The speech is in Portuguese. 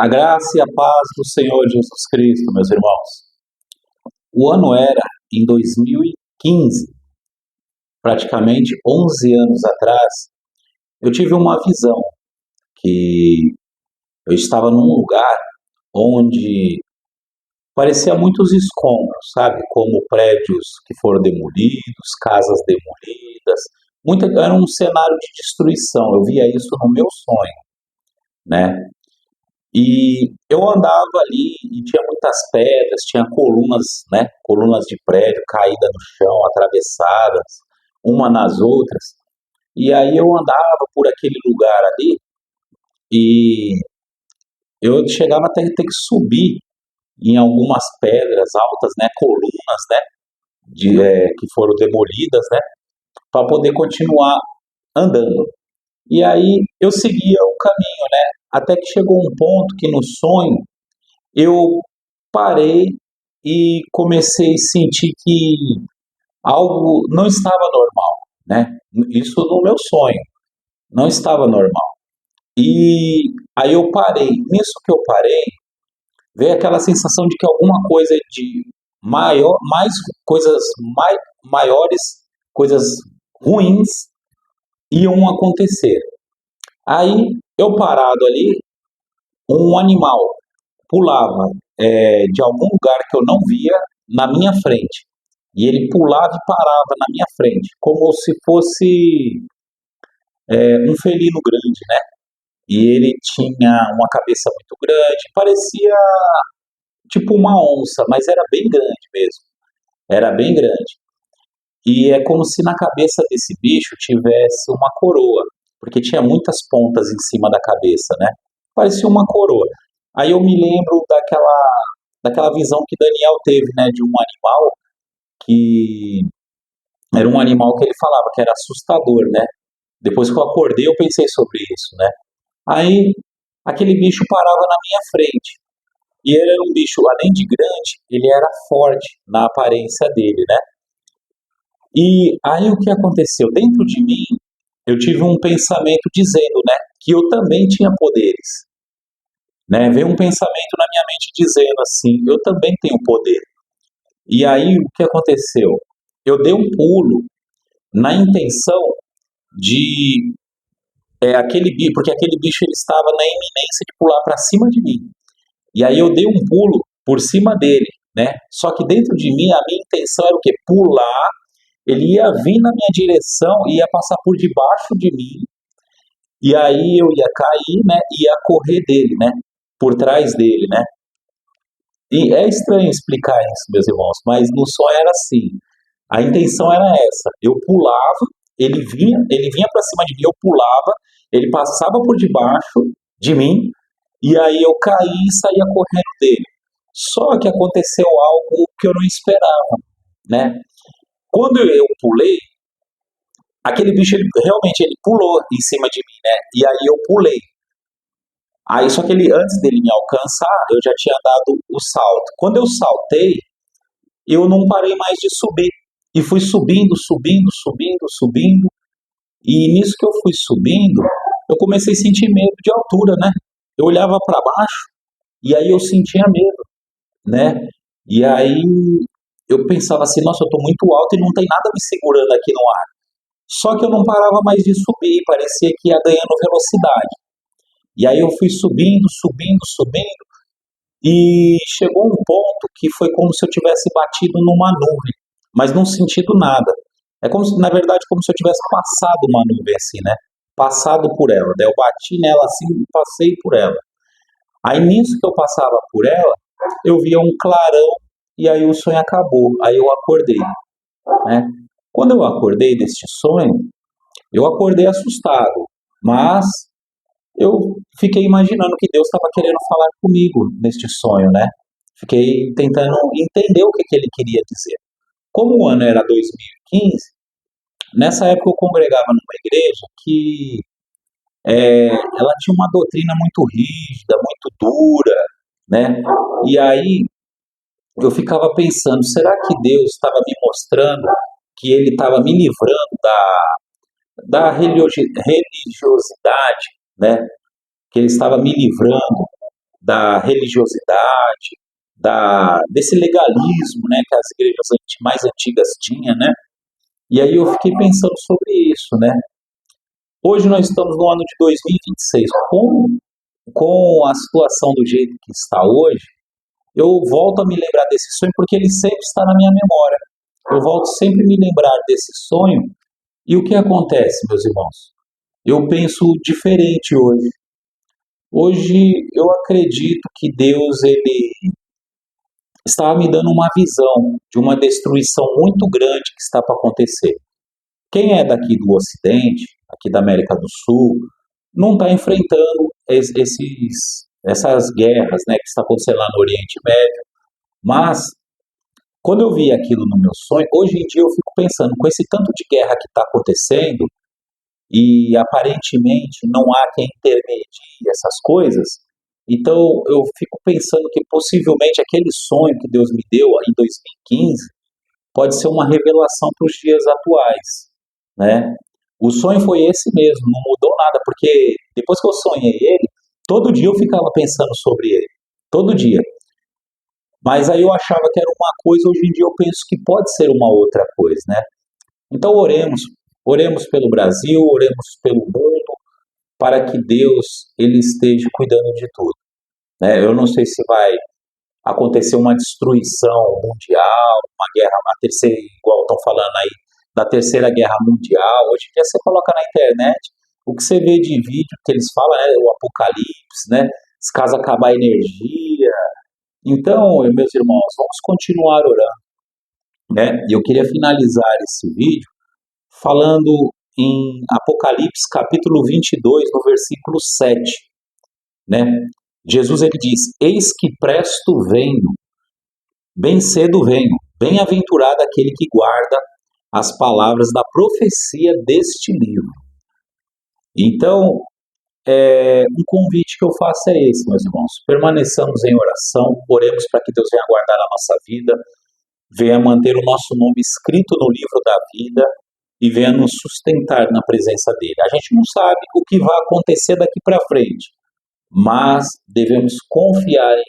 A graça e a paz do Senhor Jesus Cristo, meus irmãos. O ano era em 2015, praticamente 11 anos atrás, eu tive uma visão que eu estava num lugar onde parecia muitos escombros, sabe? Como prédios que foram demolidos, casas demolidas, era um cenário de destruição. Eu via isso no meu sonho, né? E eu andava ali e tinha muitas pedras, tinha colunas, né? Colunas de prédio caídas no chão, atravessadas, uma nas outras. E aí eu andava por aquele lugar ali e eu chegava até ter que subir em algumas pedras altas, né? Colunas, né? Que foram demolidas, né? Para poder continuar andando. E aí eu seguia o caminho, né? Até que chegou um ponto que no sonho eu parei e comecei a sentir que algo não estava normal, né? Isso no meu sonho, não estava normal. E aí eu parei. Nisso que eu parei, veio aquela sensação de que alguma coisa de maior, mais coisas maiores, coisas ruins iam acontecer. Aí eu parado ali, um animal pulava de algum lugar que eu não via na minha frente. E ele pulava e parava na minha frente, como se fosse um felino grande, né? E ele tinha uma cabeça muito grande, parecia tipo uma onça, mas era bem grande mesmo. Era bem grande. E é como se na cabeça desse bicho tivesse uma coroa, porque tinha muitas pontas em cima da cabeça, né? Parecia uma coroa. Aí eu me lembro daquela visão que Daniel teve, né, de um animal que era um animal que ele falava que era assustador, né? Depois que eu acordei, eu pensei sobre isso, né? Aí aquele bicho parava na minha frente. E ele era um bicho, além de grande, ele era forte na aparência dele, né? E aí o que aconteceu? Dentro de mim, eu tive um pensamento dizendo, né, que eu também tinha poderes, né? Veio um pensamento na minha mente dizendo assim, eu também tenho poder. E aí o que aconteceu? Eu dei um pulo na intenção de aquele bicho, porque aquele bicho ele estava na iminência de pular para cima de mim. E aí eu dei um pulo por cima dele, né? Só que dentro de mim a minha intenção era o quê? Pular. Ele ia vir na minha direção, ia passar por debaixo de mim, e aí eu ia cair, né? Ia correr dele, né? Por trás dele, né? E é estranho explicar isso, meus irmãos, mas no sonho era assim. A intenção era essa. Eu pulava, ele vinha para cima de mim, eu pulava, ele passava por debaixo de mim, e aí eu caí e saía correndo dele. Só que aconteceu algo que eu não esperava, né? Quando eu pulei, aquele bicho realmente ele pulou em cima de mim, né? E aí eu pulei. Aí só que ele antes dele me alcançar, eu já tinha dado o salto. Quando eu saltei, eu não parei mais de subir. E fui subindo, subindo, subindo, subindo. E nisso que eu fui subindo, eu comecei a sentir medo de altura, né? Eu olhava para baixo e aí eu sentia medo, né? E aí eu pensava assim, nossa, eu tô muito alto e não tem nada me segurando aqui no ar. Só que eu não parava mais de subir, parecia que ia ganhando velocidade. E aí eu fui subindo, subindo, subindo, e chegou um ponto que foi como se eu tivesse batido numa nuvem, mas não sentido nada. É como se, na verdade, como se eu tivesse passado uma nuvem assim, né? Passado por ela. Daí eu bati nela assim e passei por ela. Aí nisso que eu passava por ela, eu via um clarão e aí o sonho acabou. Aí eu acordei, né? Quando eu acordei deste sonho, eu acordei assustado, mas eu fiquei imaginando que Deus estava querendo falar comigo neste sonho, né? Fiquei tentando entender o que, que ele queria dizer. Como o ano era 2015, nessa época eu congregava numa igreja que ela tinha uma doutrina muito rígida, muito dura, né? E aí eu ficava pensando, será que Deus estava me mostrando que ele estava me livrando da religiosidade, né? Que ele estava me livrando. da religiosidade, desse legalismo, né, que as igrejas mais antigas tinham, né? E aí eu fiquei pensando sobre isso, né? Hoje nós estamos no ano de 2026. Com a situação do jeito que está hoje, eu volto a me lembrar desse sonho porque ele sempre está na minha memória. Eu volto sempre a me lembrar desse sonho. E o que acontece, meus irmãos? Eu penso diferente hoje. Hoje eu acredito que Deus ele estava me dando uma visão de uma destruição muito grande que está para acontecer. Quem é daqui do Ocidente, aqui da América do Sul, não está enfrentando essas guerras, né, que está acontecendo lá no Oriente Médio. Mas quando eu vi aquilo no meu sonho, hoje em dia eu fico pensando, com esse tanto de guerra que está acontecendo e aparentemente não há quem intermedie essas coisas, então eu fico pensando que possivelmente aquele sonho que Deus me deu em 2015 pode ser uma revelação para os dias atuais, né? O sonho foi esse mesmo, não mudou nada, porque depois que eu sonhei ele, todo dia eu ficava pensando sobre ele, todo dia. Mas aí eu achava que era uma coisa, hoje em dia eu penso que pode ser uma outra coisa, né? Então oremos pelo Brasil, oremos pelo mundo, para que Deus ele esteja cuidando de tudo, né? Eu não sei se vai acontecer uma destruição mundial, uma guerra, uma terceira, igual estão falando aí, da terceira guerra mundial. Hoje em dia você coloca na internet o que você vê de vídeo que eles falam, né, o apocalipse, né? Se caso acabar a energia. Então, meus irmãos, vamos continuar orando, né? E eu queria finalizar esse vídeo falando em Apocalipse capítulo 22, no versículo 7, né? Jesus ele diz: Eis que presto venho, bem cedo venho, bem-aventurado aquele que guarda as palavras da profecia deste livro. Então, um convite que eu faço é esse, meus irmãos. Permaneçamos em oração, oremos para que Deus venha guardar a nossa vida, venha manter o nosso nome escrito no livro da vida e venha nos sustentar na presença dele. A gente não sabe o que vai acontecer daqui para frente, mas devemos confiar em